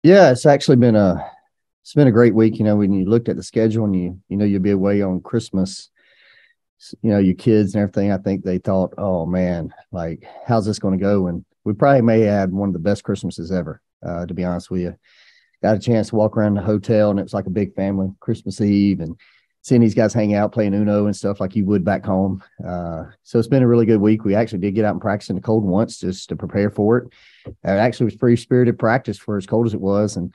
Yeah, it's been a great week. When you looked at the schedule and you'll be away on Christmas, your kids and everything, I think they thought, oh man, like, how's this going to go? And we probably may have one of the best Christmases ever, to be honest with you. Got a chance to walk around the hotel, and it was like a big family Christmas Eve, and seeing these guys hang out playing Uno and stuff like you would back home. So it's been a really good week. We actually did get out and practice in the cold once just to prepare for it. It actually was pretty spirited practice for as cold as it was. And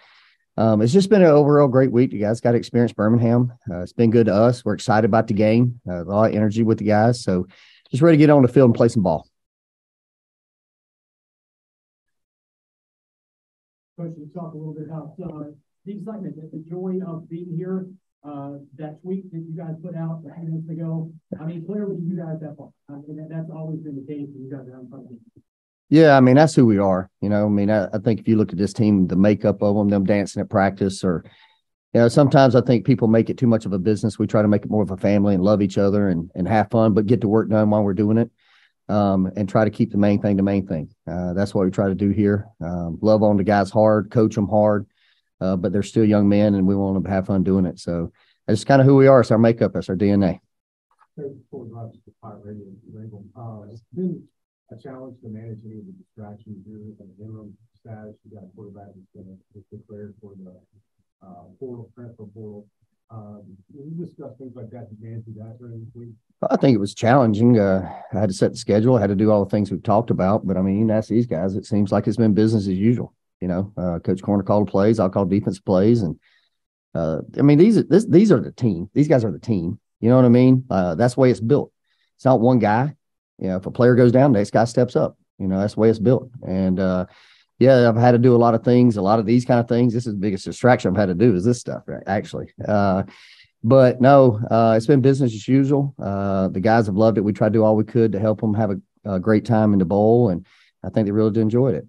it's just been an overall great week. You guys got to experience Birmingham. It's been good to us. We're excited about the game. A lot of energy with the guys. So just ready to get on the field and play some ball. Coach, you talk a little bit about the excitement, the joy of being here. That tweet that you guys put out a few minutes ago. I mean, clearly you guys have fun. I mean, that's always been the case, and you guys are having fun. Yeah, I mean, that's who we are. I think if you look at this team, the makeup of them dancing at practice, or, sometimes I think people make it too much of a business. We try to make it more of a family and love each other and have fun, but get the work done while we're doing it. And try to keep the main thing the main thing. That's what we try to do here. Love on the guys hard, coach them hard, but they're still young men, and we want them to have fun doing it. So that's kind of who we are. It's our makeup. That's our DNA. It's been a challenge to manage any of the distractions here at the interim status. You got a quarterback that's going to declare for the portal, transfer portal. We discussed things like that. Did you answer that during this week? I think it was challenging. I had to set the schedule. I had to do all the things we've talked about. But I mean, that's these guys. It seems like it's been business as usual. Coach Corner called plays. I'll call defensive plays. And I mean, these are the team. These guys are the team. You know what I mean? That's the way it's built. It's not one guy. If a player goes down, next guy steps up. That's the way it's built. And yeah, I've had to do a lot of things, a lot of these kind of things. This is the biggest distraction I've had to do is this stuff, right, actually. But no, it's been business as usual. The guys have loved it. We tried to do all we could to help them have a great time in the bowl, and I think they really enjoyed it.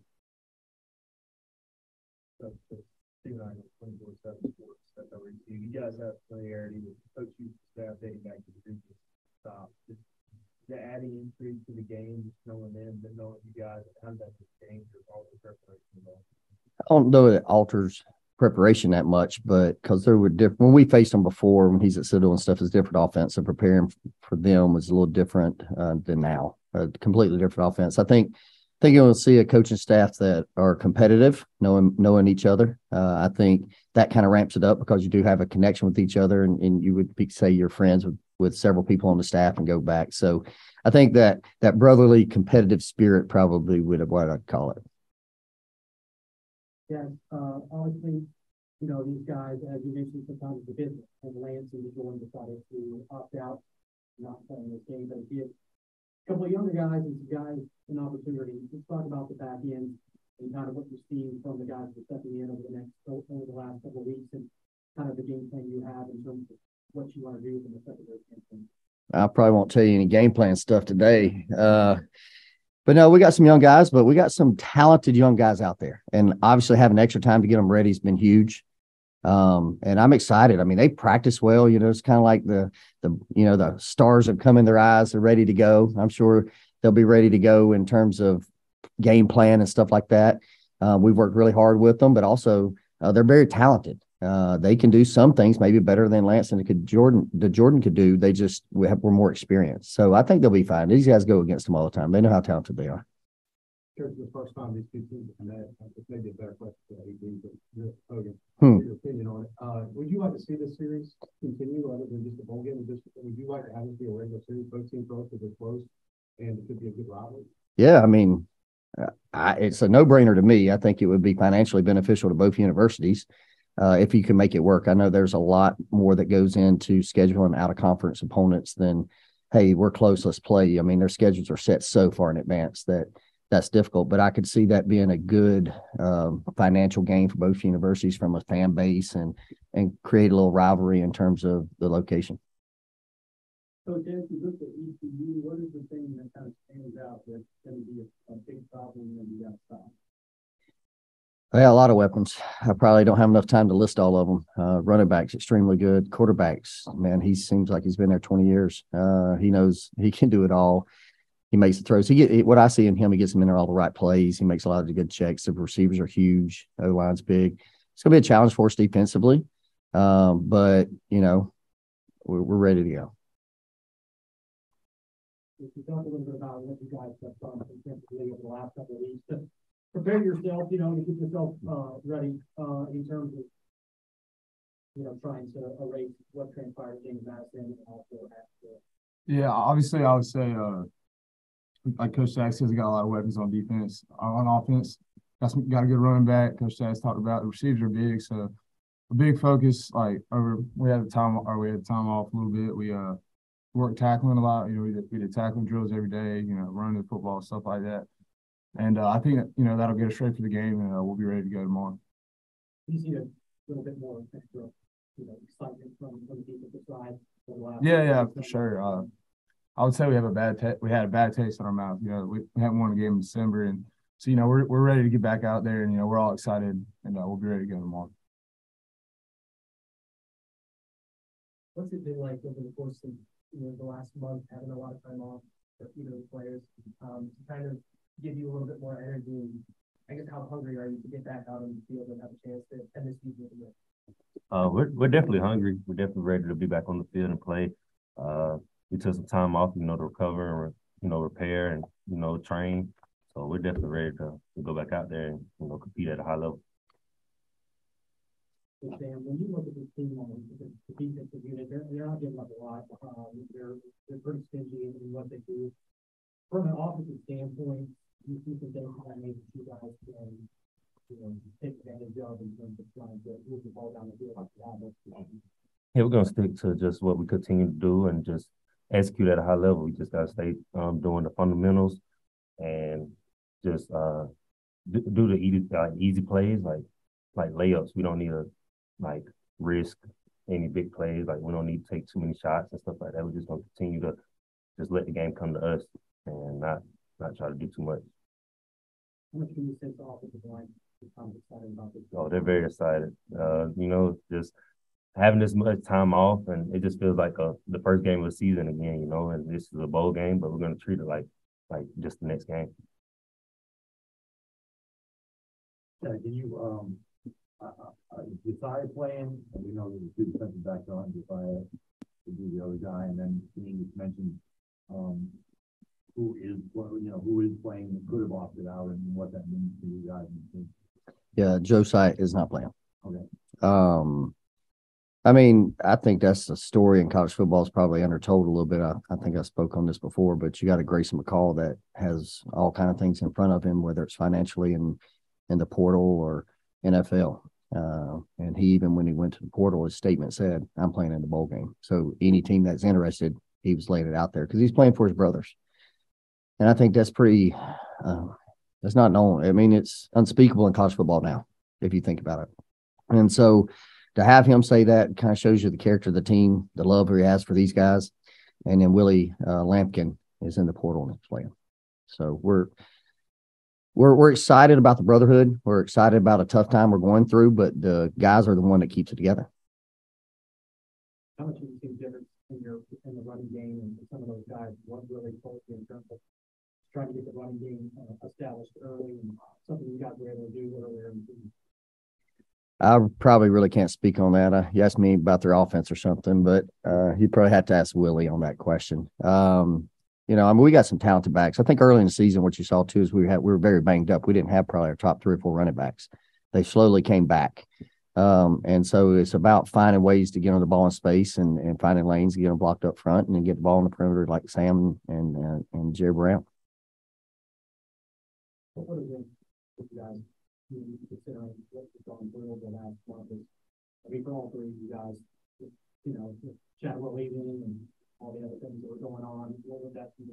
You guys have familiarity with coaching staff dating back to the previous stop. Just the adding intrigue to the game, just knowing them, but knowing you guys, how does that change your all the preparation? I don't know that it alters preparation that much, but because there were different when we faced them before, when he's at Citadel and stuff, is different offense. So preparing for them was a little different than now. A completely different offense. I think you'll see a coaching staff that are competitive, knowing each other. I think that kind of ramps it up because you do have a connection with each other, and you would say you're friends with several people on the staff and go back. So I think that brotherly competitive spirit probably would have what I'd call it. Yeah, honestly, these guys, as you mentioned, sometimes it's a business, and Lance and Jordan decided to opt out, not playing this game, but give a couple of younger guys and some guys an opportunity. Let's talk about the back end and kind of what you're seeing from the guys that are stepping in over the last couple of weeks, and kind of the game plan you have in terms of what you want to do from the secondary standpoint. I probably won't tell you any game plan stuff today. But no, we got some young guys, but we got some talented young guys out there. And obviously having extra time to get them ready has been huge. And I'm excited. I mean, they practice well. It's kind of like the stars have come in their eyes. They're ready to go. I'm sure they'll be ready to go in terms of game plan and stuff like that. We've worked really hard with them, but also they're very talented. They can do some things maybe better than Lance and Jordan could do. We're more experienced. So I think they'll be fine. These guys go against them all the time. They know how talented they are. Sure, the first time these two teams have met, it's maybe a better question for AD, but Hogan, your opinion on it. Would you like to see this series continue other than just a bowl game? Would you like to have it be a regular series? Both teams are relatively close, and it could be a good rivalry. Yeah, I mean, it's a no-brainer to me. I think it would be financially beneficial to both universities if you can make it work. I know there's a lot more that goes into scheduling out-of-conference opponents than, hey, we're close, let's play. I mean, their schedules are set so far in advance that's difficult, but I could see that being a good financial gain for both universities from a fan base and create a little rivalry in terms of the location. So, Dan, if you look at ECU, what is the thing that kind of stands out that's going to be a big problem when you got stopped? Yeah, a lot of weapons. I probably don't have enough time to list all of them. Running backs, extremely good. Quarterbacks, man, he seems like he's been there 20 years. He knows he can do it all. he makes the throws. What I see in him, he gets them in there all the right plays. He makes a lot of the good checks. The receivers are huge. O-line's big. It's going to be a challenge for us defensively, but we're ready to go. If you talk a little bit about what you guys have done defensively over the last couple of weeks to prepare yourself, to get yourself ready in terms of trying to erase what transpired in Madison and also after. Yeah, obviously, I would say, like Coach Staggs says, he got a lot of weapons on defense. On offense, got a good running back. Coach Staggs talked about the receivers are big, so a big focus. We had the time off a little bit. We worked tackling a lot. We did tackling drills every day. Running the football, stuff like that. And I think that'll get us ready for the game, and we'll be ready to go tomorrow. You see a little bit more extra, excitement from the defensive side. Yeah, for sure. I would say we had a bad taste in our mouth. We haven't won a game in December, and so we're ready to get back out there, and we're all excited, and we'll be ready to go tomorrow. What's it been like over the course of the last month, having a lot of time off for the players, to kind of give you a little bit more energy? And I guess how hungry are you to get back out on the field and have a chance to end this season with you? We're definitely hungry. We're definitely ready to be back on the field and play. We took some time off, to recover and repair and train. So we're definitely ready to go back out there and compete at a high level. Sam, when you look at this team on the defensive unit, they're not giving up a lot. They're pretty stingy in what they do. From an offensive standpoint, you see some things that maybe you guys can take advantage of in terms of trying to move the ball down the field like that. Yeah, we're gonna stick to just what we continue to do and just execute at a high level. We just gotta stay doing the fundamentals and just do the easy plays like layups. We don't need to risk any big plays. We don't need to take too many shots and stuff like that. We're just gonna continue to just let the game come to us and not try to do too much. How much can you say the offensive line is excited about this? Oh, they're very excited. Just having this much time off, and it just feels like the first game of the season again, and this is a bowl game, but we're going to treat it like just the next game. Can you Josiah playing, and we know there's two defensive backs on Josiah to do the other guy, and then Dean just mentioned who is playing that could have opted out and what that means for you guys. Yeah, Josiah is not playing. Okay. I think that's the story in college football is probably undertold a little bit. I think I spoke on this before, but you got a Grayson McCall that has all kind of things in front of him, whether it's financially and in the portal or NFL. And he, even when he went to the portal, his statement said, "I'm playing in the bowl game." So any team that's interested, he was laying it out there because he's playing for his brothers. And I think that's pretty that's not known. It's unspeakable in college football now, if you think about it. And so to have him say that kind of shows you the character of the team, the love he has for these guys. And then Willie Lampkin is in the portal and he's playing. So we're excited about the brotherhood. We're excited about a tough time we're going through, but the guys are the one that keeps it together. How much have you seen difference in the running game and some of those guys? What really told you in terms of trying to get the running game established early and something you guys were able to do earlier in the season? I probably really can't speak on that. You asked me about their offense or something, but you probably have to ask Willie on that question. We got some talented backs. I think early in the season, what you saw too is we were very banged up. We didn't have probably our top 3 or 4 running backs. They slowly came back. And so it's about finding ways to get on the ball in space and finding lanes to get them blocked up front and then get the ball on the perimeter like Sam and Jerry Brown. What is it, you guys, considering what you've gone through over the last month? For all 3 of you guys, Chad leaving and all the other things that were going on, what would that be?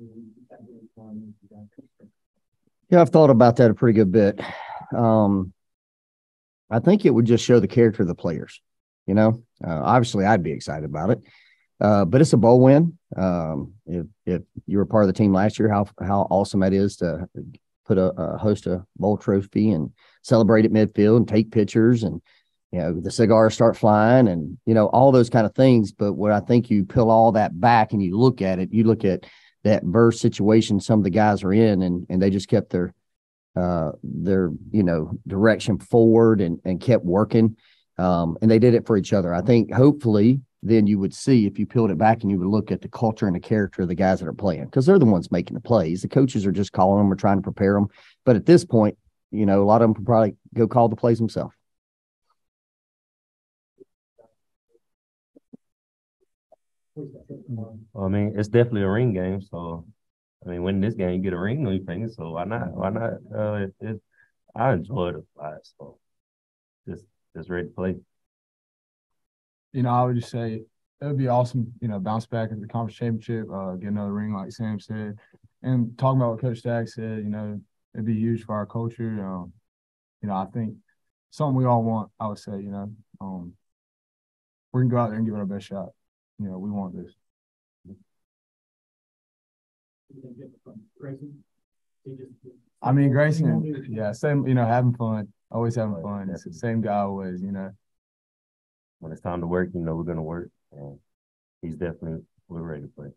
Yeah, I've thought about that a pretty good bit. I think it would just show the character of the players. Obviously I'd be excited about it, but it's a bowl win. If you were part of the team last year, how awesome that is to put host a bowl trophy and celebrate at midfield and take pictures and the cigars start flying and all those kind of things. But what I think you peel all that back and you look at it, you look at that adverse situation some of the guys are in, and they just kept their direction forward and kept working. And they did it for each other. I think hopefully then you would see, if you peeled it back and you would look at the culture and the character of the guys that are playing, because they're the ones making the plays. The coaches are just calling them or trying to prepare them. But at this point, a lot of them could probably go call the plays themselves. I mean, it's definitely a ring game. So, I mean, winning this game, you get a ring on your finger. So why not? Why not? I enjoy the fight. So just ready to play. I would just say it would be awesome, bounce back at the conference championship, get another ring like Sam said. And talking about what Coach Staggs said, it'd be huge for our culture. I think something we all want, I would say, we can go out there and give it our best shot. We want this. I mean, Grayson, yeah, same, having fun, always having fun. It's the same guy always, When it's time to work, we're going to work. And we're ready to play.